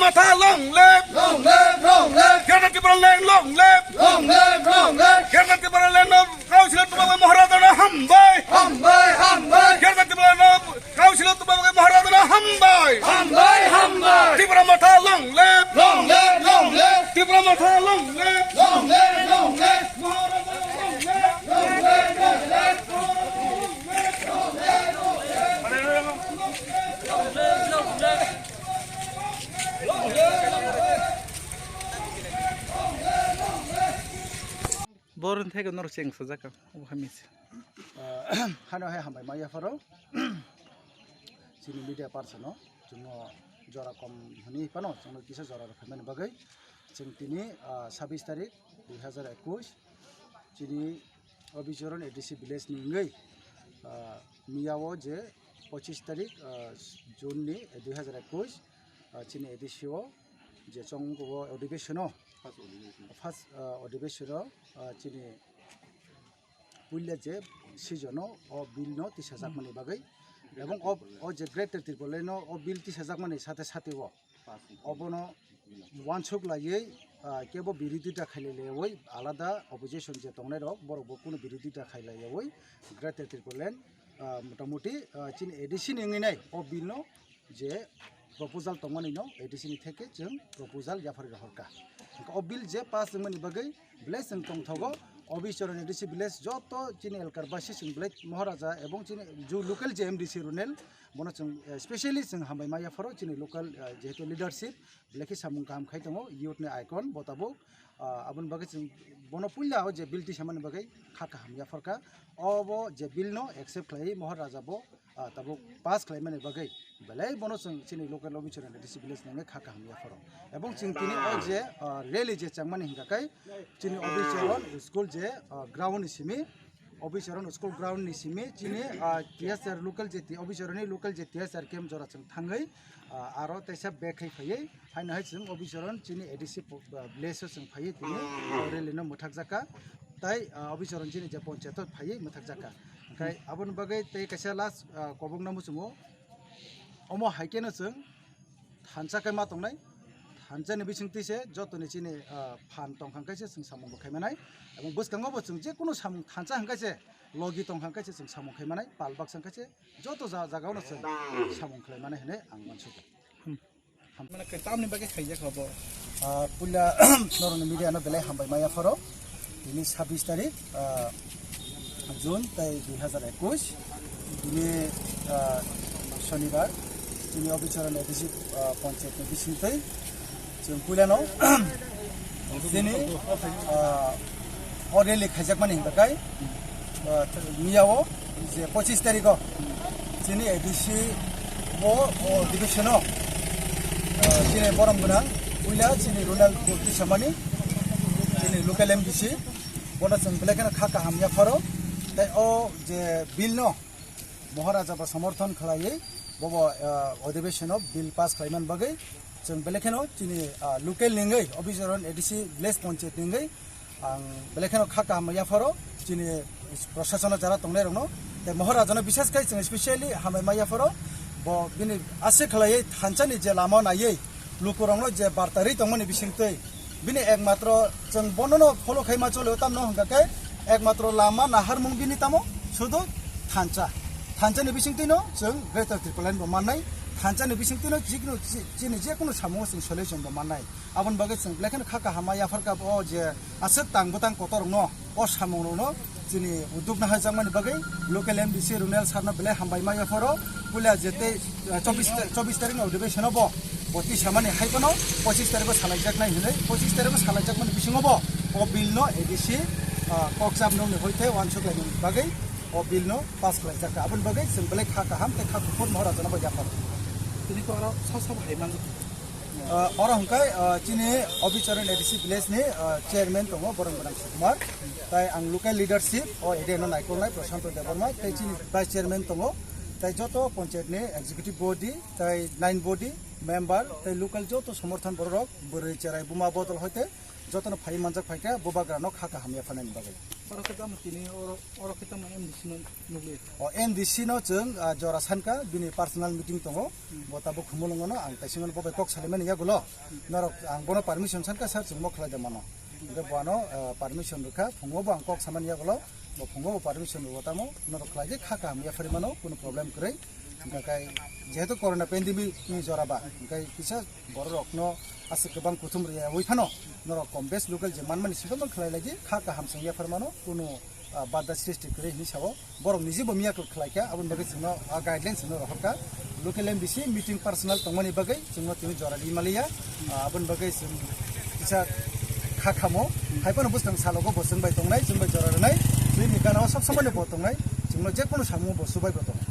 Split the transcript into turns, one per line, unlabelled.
Mata long live, Kerana Timberland long live, Kerana Timberland of Council to Maharadana Hambai, Kerana Timberland of Council to Maharadana Hambai, Timberamata long live, Timberamata long live,
Born take another thing for Zaka.
Hano hai hambai maya faro sini media person no jungo jora kom huni pano jungo kisa jora rakhamen bagai jeng tini 26 tarik 2021 sini obichoron edisi village ni ngai miyawo je 25 tarik June ni 2021 sini edisio je chonggo ଅଧିବେଶନ first ଅଧିବେଶନ sini punya je sejono o bill no 30,000 mani bagai ebong o je greater tirpole no o bill 30,000 mani sate sate wo obono wansuk laiye kebo biridita khailele oi alada opposition je tongnai rok borok bokuno biridita khailele oi greater tirpole motamuti chin edition ngai o bill no je proposal tongmani no edition theke jeng proposal jafari rahorka o bill je pass mani bagai blessing tongthogo অবিচরণ ADC village যত চিনি এলকারবাসী जों Blake মহারাজা এবং চিনি जो local যে MDC রুনেল বন जों স্পেশালি जों हामबाय मायाफोराव चिनि लोकल जेहेतु लिडारशिप ब्लेकी सामुं काम खाय दङ युथनि आइकन बताबो आबन बागै जों बन पुल्ला जे बिलति सामान बागै खाका हामयाफोरका अबो जे बिल नो एक्सेप्ट खाय महाराजाबो ताबो पास खालामनाय बागै बेलाय बन जों चिनि लोकल अबिचरণ एडिसि ভিলেজ नङै खाका हामयाफोराव এবং जों तिनि ओ जे रेली जे चांमानि हिंगाखाय चिनि अबिचरণ स्कुल जे ग्राउंड सिमी अबिचरণ स्कुल ग्राउंड नि सिमी चिनि टीएसआर लोकल जे अबिचरणनि लोकल जे टीएसआर केम जरा जों थाङै आरो तैसा बेखै फैयै हायनाय जों अबिचरण चिनि एडिसि भिलेज जों फैयै तिनि रेलिनो मोथाक जाका ताई अबिचरण चिनि जे पन्चायत फैयै मोथाक जाका ओंखाय आबन बागै तै कैसा लास्ट कबंना मुसुमो अमो हाइकेनो जों थानसाखै मा तंनाय थानसानि बिसिंतिसे जतनि चिनि फान तंखांखायसे जों सामं बखायमानाय এবং বসকাঙ্গবো जों যে কোনো সামং थानसा हांखायसे लगी तंखांखायसे जों सामं खायमानाय पालबाक संखायसे जत जागावनो जों सामं खायमानाय होने आं मानसुगो
माने केतामनि बागै खायजा खबो
पुला नरन मिडिया न बेलाय हामबाय मायाफोराव दिनै 26 तारिख जुन 2021 दिनै शनिबार दिनै अबिचरण एडिसि पन्चायतनि बिसिंतै जों पुलानो दिनै रेली खायजाकमानि हिंगाखाय मियावो जे 25 तारिखो दिनै एडिसि बो अधिवेशनो दिनै बरम गोनां पुला दिनै रुनाल गुरति सामानि दिनै लोकल एमडिसि बना जों बेलेखानो खाका हामयाफोरो ताई ओ जे बिल नो महाराजा बा समर्थन खालायै बबो अधिवेशनो बिल पास खालामन बागै जों बेलेखानो दिनै लोकल निङै अबिचरण एडिसि भिलेज पन्चायत निङै आं बेलेखानो खाका हामयाफोरो दिनै प्रशासन जारा तंनाय रंनो ताई महाराजानो बिसेसकै जों स्पेशली हामबाय मायाफोरो ब बिनि आसे खालायै थानसानि जे लामा नायै लुकुरंनो जे बारतारि तंमनि बिसिंतै बिनि एकमात्र जों बननो फलो खायमा चलो तामनो हंगाकै एकमात्र लामा नाहार मुं बिनि तामो सुदु थानसानि बिसिंतैनो जों ग्रेटर त्रिपुरान बमाननाय थानसानि बिसिंतैनो जिकुनु जिनि जेकुनु सामो जों सलिउसन बमाननाय आबन बागै जों बेलेखानो खाका हामायाफोरका अ जे आसे तांबतां कतरंनो अ सामोनो जोंनि उद्योग नाहाजांमानि बागै लोकल एमडिसि रुनेल सारनो बेलाय हामबाय मायाफोरो पुला जेते 24 तारिख अधिवेशनबो बति सामानि हाइबनो 25 तारिखो सालायजाकनाय होनै 25 तारिखो सालायजाकमानि बिसिङबो अ बिलनो एडिसि कक्साब नो होइते वानसुकलायनि बागै अ बिलनो पास खालायजाका आबन बागै जों बेलाय खाका हाम ते खाकुफोर महाराजानो बायजाफोर
तिनि को आरो सब हाइमान
और हमकाय चिनि अबिचरण एडिसि भिलेज नि चेयरमैन दङ बरम गोनां सुकुमार ताई आं लोकल लिडारशिप अ एडेनो नायकलनाय प्रशान्त देबरमा ताई चिनि भाइस चेयरमैन दङ ताई जत पन्चायत नि एक्जिक्युटिभ बडी ताई 9 बडी मेम्बार ताई लोकल जत समर्थन बरक बोरै चेराय बुमा बदल होते जतन फाइ मानजाक फाइका बोबाग्रानो खाका हामिया फानायनि बागै
Orang kita mesti ni orang kita mana di sini nunggu.
NDC no जों जरा सानका बिनि पर्सनल मीटिंग दङ बताबो खुमुलंगनो आं ताइसिंगन बबे कक सालेमेन यागुलो नरक आं बनो परमिशन सानका सार जों मखलाय दमानो बे बनो परमिशन रुखा फुङोबो आं कक सामान यागुलो बो फुङोबो परमिशन रुतामो नरक लागे खाका हामिया फरिमानो कुनो प्रब्लेम करे ओंखाय जेहेतु कोरोना पेन्डेमिक नि जराबा ओंखाय किसा बर रकनो आसे गोबां कुथुम रिया वइफानो नरक कम बेस लोकल जे मानमानि सिबो खलाय लागे खाका हामसं या फरमानो कुनो बादा सृष्टि करे हिसाबाव बरं निजेबो मियाखौ खलायका आबुन बागै जोंनो गाइडलाइन्स होनो रहरका लोकेल एमबिसि मिटिं पार्सनल तंगनि बागै जोंनो तिनि जरा दिमालिया आबुन बागै जों किसा खाखामो खायफानो बुस्थुं सालगो बसंबाय तंनाय जोंबाय जरा रनाय जोंनि गानाव सब समायनो बतंनाय जोंनो जे कोनो सामु बसुबाय बतंनाय